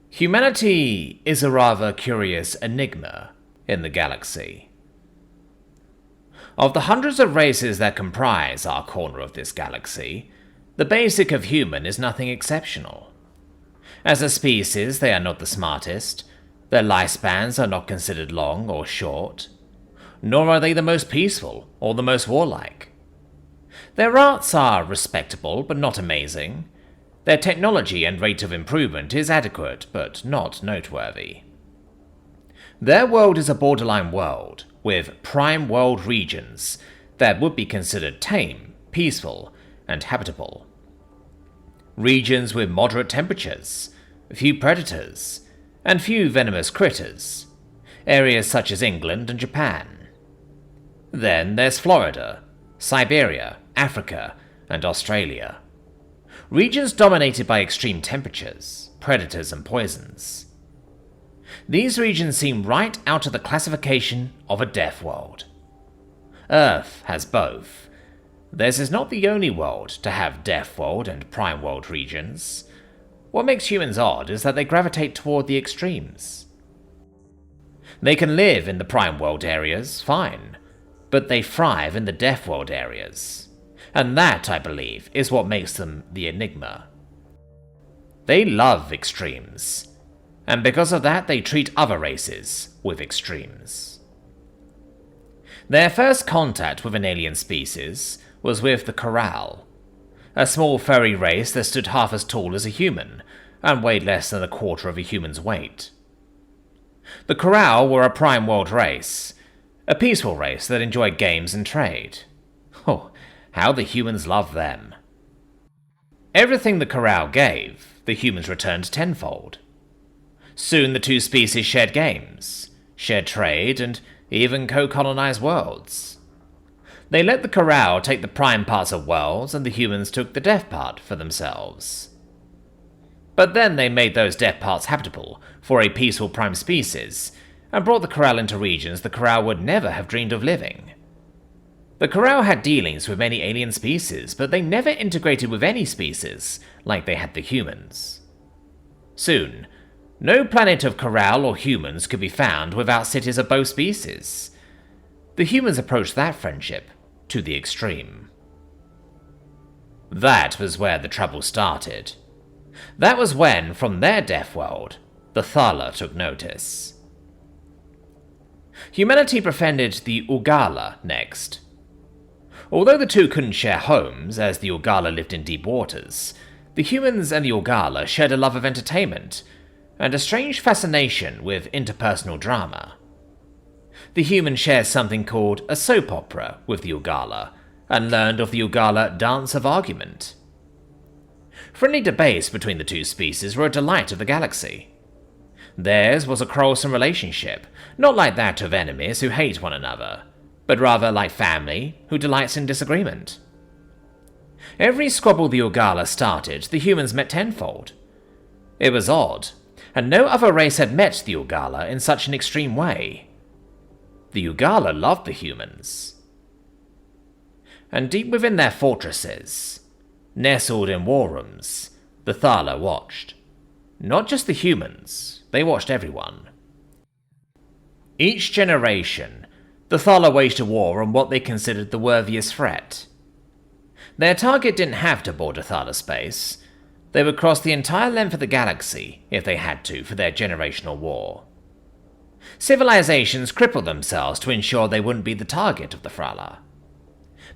Humanity is a rather curious enigma in the galaxy. Of the hundreds of races that comprise our corner of this galaxy, the basic of human is nothing exceptional. As a species, they are not the smartest, their lifespans are not considered long or short, nor are they the most peaceful or the most warlike. Their arts are respectable but not amazing. Their technology and rate of improvement is adequate but not noteworthy. Their world is a borderline world, with prime world regions that would be considered tame, peaceful, and habitable. Regions with moderate temperatures, few predators, and few venomous critters, areas such as England and Japan. Then there's Florida, Siberia, Africa, and Australia. Regions dominated by extreme temperatures, predators, and poisons. These regions seem right out of the classification of a deaf world. Earth has both. Theirs is not the only world to have deaf world and prime world regions. What makes humans odd is that they gravitate toward the extremes. They can live in the prime world areas, fine, but they thrive in the deaf world areas. And that, I believe, is what makes them the Enigma. They love extremes, and because of that they treat other races with extremes. Their first contact with an alien species was with the Corral, a small furry race that stood half as tall as a human, and weighed less than a quarter of a human's weight. The Corral were a prime world race, a peaceful race that enjoyed games and trade. Oh, how the humans loved them. Everything the Corral gave, the humans returned tenfold. Soon the two species shared games, shared trade, and even co-colonized worlds. They let the Corral take the prime parts of worlds, and the humans took the deaf part for themselves. But then they made those deaf parts habitable for a peaceful prime species, and brought the Corral into regions the Corral would never have dreamed of living. The Corral had dealings with many alien species, but they never integrated with any species like they had the humans. Soon, no planet of Corral or humans could be found without cities of both species. The humans approached that friendship to the extreme. That was where the trouble started. That was when, from their deaf world, the Thala took notice. Humanity befriended the Ugala next. Although the two couldn't share homes, as the Ugala lived in deep waters, the humans and the Ugala shared a love of entertainment, and a strange fascination with interpersonal drama. The humans shared something called a soap opera with the Ugala, and learned of the Ugala dance of argument. Friendly debates between the two species were a delight of the galaxy. Theirs was a quarrelsome relationship, not like that of enemies who hate one another, but rather like family who delights in disagreement. Every squabble the Ugala started, the humans met tenfold. It was odd, and no other race had met the Ugala in such an extreme way. The Ugala loved the humans. And deep within their fortresses, nestled in war rooms, the Thala watched. Not just the humans, they watched everyone. Each generation, the Thala waged a war on what they considered the worthiest threat. Their target didn't have to board a Thala space. They would cross the entire length of the galaxy if they had to for their generational war. Civilizations crippled themselves to ensure they wouldn't be the target of the Thala.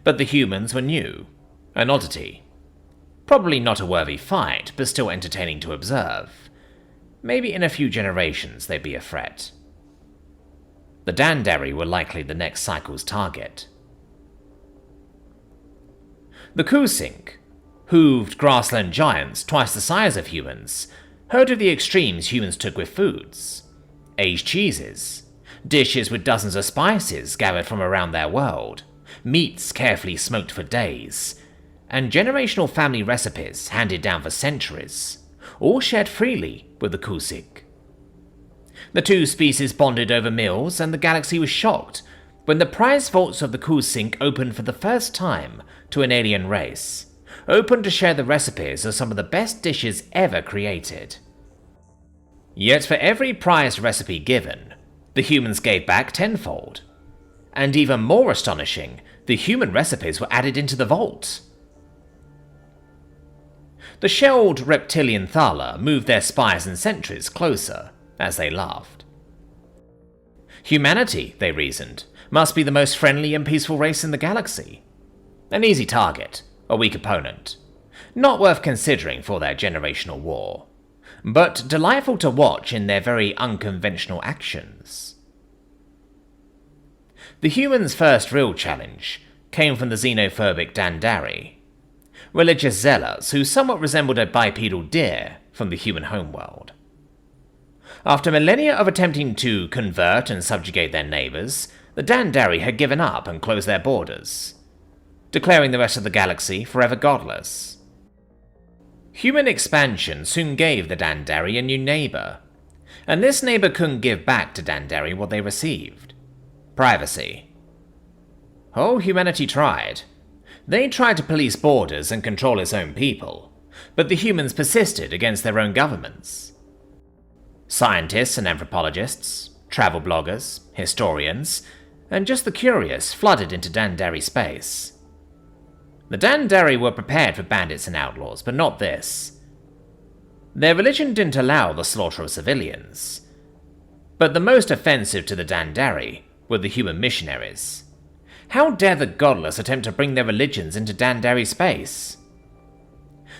But the humans were new, an oddity. Probably not a worthy fight, but still entertaining to observe. Maybe in a few generations they'd be a threat. The Dandari were likely the next cycle's target. The Kusink, hooved grassland giants twice the size of humans, heard of the extremes humans took with foods. Aged cheeses, dishes with dozens of spices gathered from around their world, meats carefully smoked for days, and generational family recipes handed down for centuries, all shared freely with the Kusik. The two species bonded over meals, and the galaxy was shocked when the prize vaults of the Kusink opened for the first time to an alien race, open to share the recipes of some of the best dishes ever created. Yet for every prized recipe given, the humans gave back tenfold. And even more astonishing, the human recipes were added into the vault. The shelled reptilian Thala moved their spies and sentries closer as they laughed. Humanity, they reasoned, must be the most friendly and peaceful race in the galaxy. An easy target, a weak opponent, not worth considering for their generational war, but delightful to watch in their very unconventional actions. The humans' first real challenge came from the xenophobic Dandari, religious zealots who somewhat resembled a bipedal deer from the human homeworld. After millennia of attempting to convert and subjugate their neighbors, the Dandari had given up and closed their borders, declaring the rest of the galaxy forever godless. Human expansion soon gave the Dandari a new neighbor, and this neighbor couldn't give back to Dandari what they received: privacy. Oh, humanity tried. They tried to police borders and control its own people, but the humans persisted against their own governments. Scientists and anthropologists, travel bloggers, historians, and just the curious flooded into Dandari space. The Dandari were prepared for bandits and outlaws, but not this. Their religion didn't allow the slaughter of civilians. But the most offensive to the Dandari were the human missionaries. How dare the godless attempt to bring their religions into Dandari space?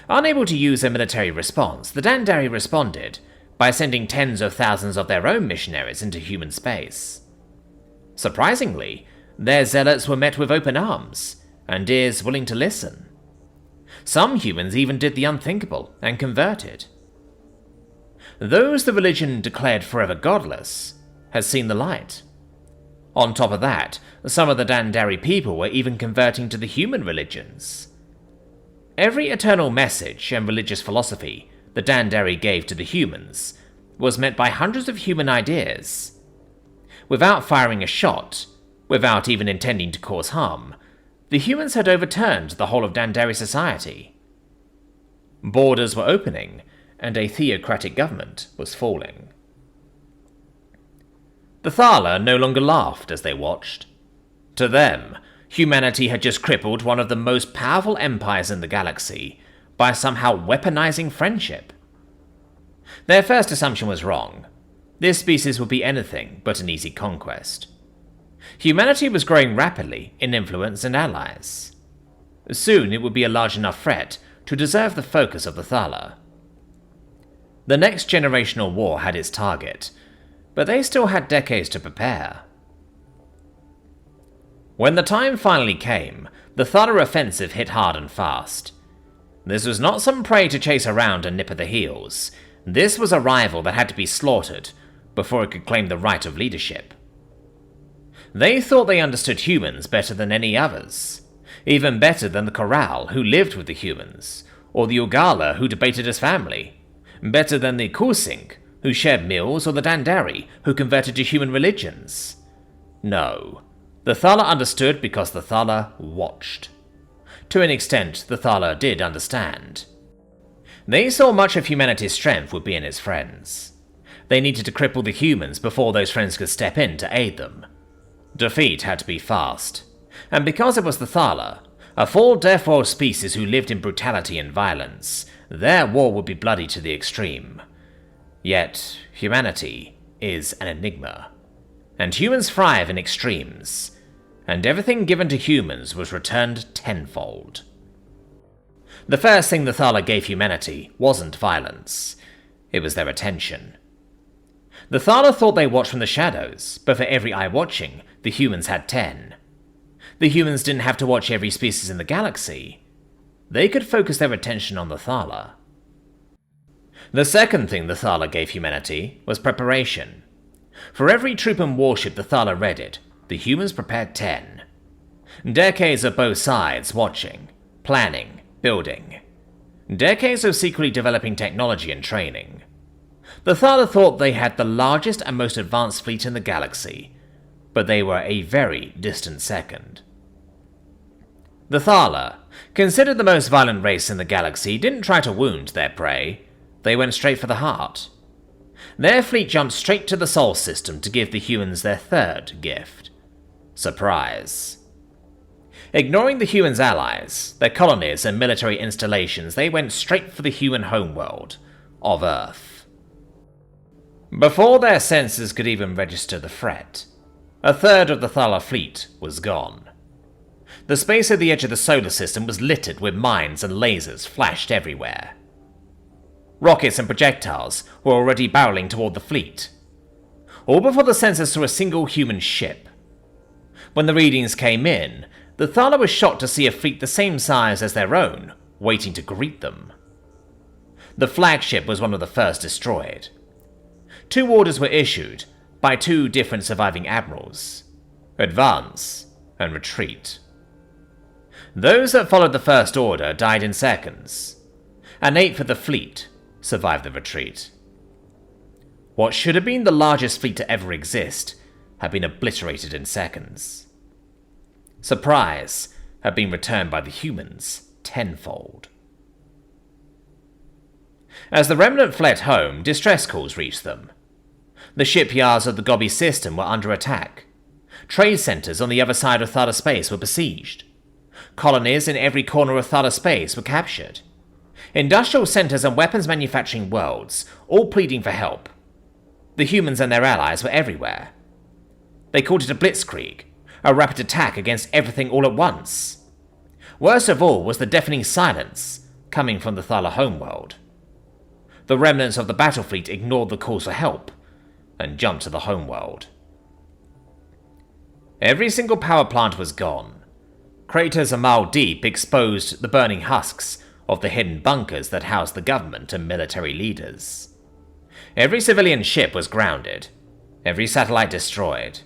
Unable to use a military response, the Dandari responded by sending tens of thousands of their own missionaries into human space. Surprisingly, their zealots were met with open arms, and ears willing to listen. Some humans even did the unthinkable and converted. Those the religion declared forever godless had seen the light. On top of that, some of the Dandari people were even converting to the human religions. Every eternal message and religious philosophy the Dandari gave to the humans was met by hundreds of human ideas. Without firing a shot, without even intending to cause harm, the humans had overturned the whole of Dandari society. Borders were opening, and a theocratic government was falling. The Thala no longer laughed as they watched. To them, humanity had just crippled one of the most powerful empires in the galaxy by somehow weaponizing friendship. Their first assumption was wrong. This species would be anything but an easy conquest. Humanity was growing rapidly in influence and allies. Soon it would be a large enough threat to deserve the focus of the Thala. The next generational war had its target, but they still had decades to prepare. When the time finally came, the Thala offensive hit hard and fast. This was not some prey to chase around and nip at the heels. This was a rival that had to be slaughtered before it could claim the right of leadership. They thought they understood humans better than any others, even better than the Corral, who lived with the humans, or the Ugala, who debated as family, better than the Kusink, who shared meals, or the Dandari, who converted to human religions. No, the Thala understood because the Thala watched. To an extent, the Thala did understand. They saw much of humanity's strength would be in its friends. They needed to cripple the humans before those friends could step in to aid them. Defeat had to be fast, and because it was the Thala, a full death world species who lived in brutality and violence, their war would be bloody to the extreme. Yet, humanity is an enigma, and humans thrive in extremes, and everything given to humans was returned tenfold. The first thing the Thala gave humanity wasn't violence, it was their attention. The Thala thought they watched from the shadows, but for every eye watching, the humans had 10. The humans didn't have to watch every species in the galaxy. They could focus their attention on the Thala. The second thing the Thala gave humanity was preparation. For every troop and warship the Thala readied, the humans prepared 10. Decades of both sides watching, planning, building. Decades of secretly developing technology and training. The Thala thought they had the largest and most advanced fleet in the galaxy, but they were a very distant second. The Thala, considered the most violent race in the galaxy, didn't try to wound their prey. They went straight for the heart. Their fleet jumped straight to the Sol system to give the humans their third gift: surprise. Ignoring the humans' allies, their colonies and military installations, they went straight for the human homeworld of Earth. Before their sensors could even register the threat, a third of the Thala fleet was gone. The space at the edge of the solar system was littered with mines and lasers flashed everywhere. Rockets and projectiles were already barreling toward the fleet, all before the sensors saw a single human ship. When the readings came in, the Thala was shocked to see a fleet the same size as their own, waiting to greet them. The flagship was one of the first destroyed. 2 orders were issued by 2 different surviving admirals: advance and retreat. Those that followed the first order died in seconds. An eighth of the fleet survived the retreat. What should have been the largest fleet to ever exist had been obliterated in seconds. Surprise had been returned by the humans tenfold. As the remnant fled home, distress calls reached them. The shipyards of the Gobi system were under attack. Trade centers on the other side of Thala space were besieged. Colonies in every corner of Thala space were captured. Industrial centers and weapons manufacturing worlds, all pleading for help. The humans and their allies were everywhere. They called it a blitzkrieg, a rapid attack against everything all at once. Worst of all was the deafening silence coming from the Thala homeworld. The remnants of the battle fleet ignored the calls for help and jumped to the homeworld. Every single power plant was gone. Craters a mile deep exposed the burning husks of the hidden bunkers that housed the government and military leaders. Every civilian ship was grounded, every satellite destroyed.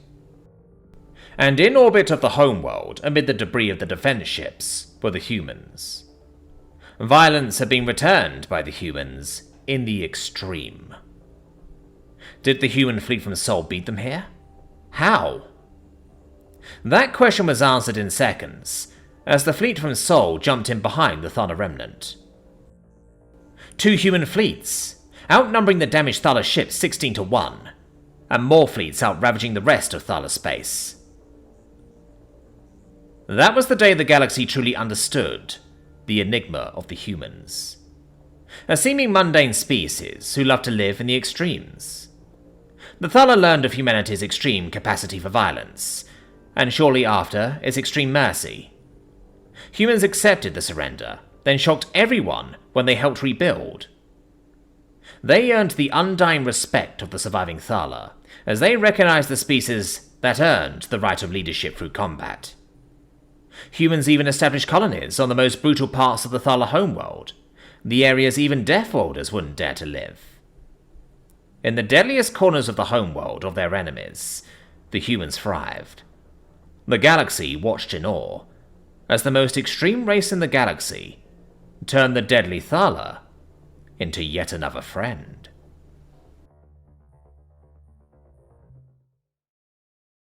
And in orbit of the homeworld, amid the debris of the defense ships, were the humans. Violence had been returned by the humans in the extreme. Did the human fleet from Sol beat them here? How? That question was answered in seconds, as the fleet from Sol jumped in behind the Thala remnant. 2 human fleets, outnumbering the damaged Thala ships 16-1, and more fleets out-ravaging the rest of Thala space. That was the day the galaxy truly understood the enigma of the humans. A seeming mundane species who loved to live in the extremes. The Thala learned of humanity's extreme capacity for violence, and shortly after, its extreme mercy. Humans accepted the surrender, then shocked everyone when they helped rebuild. They earned the undying respect of the surviving Thala, as they recognized the species that earned the right of leadership through combat. Humans even established colonies on the most brutal parts of the Thala homeworld, the areas even Death Worlders wouldn't dare to live. In the deadliest corners of the homeworld of their enemies, the humans thrived. The galaxy watched in awe, as the most extreme race in the galaxy turned the deadly Thala into yet another friend.